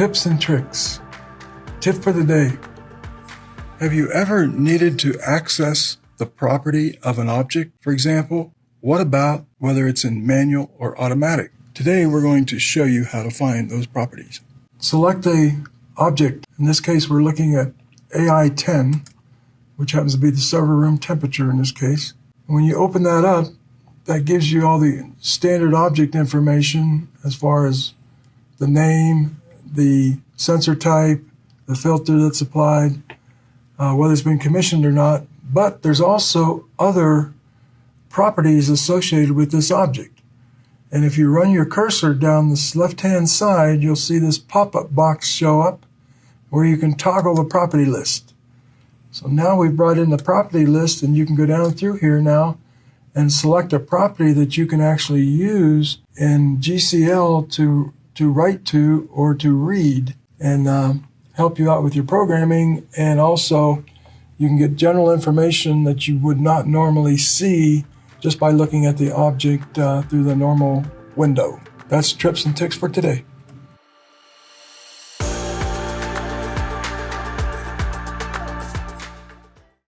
Tips and tricks. Tip for the day. Have you ever needed to access the property of an object? For example, what about whether it's in manual or automatic? Today we're going to show you how to find those properties. Select a object. In this case we're looking at AI10, which happens to be the server room temperature in this case. When you open that up, that gives you all the standard object information as far as the name, the sensor type, the filter that's applied, whether it's been commissioned or not. But there's also other properties associated with this object. And if you run your cursor down this left-hand side, you'll see this pop-up box show up where you can toggle the property list. So now we've brought in the property list, and you can go down through here now and select a property that you can actually use in GCL to write to or to read and help you out with your programming. And also you can get general information that you would not normally see just by looking at the object through the normal window. That's tips and tricks for today.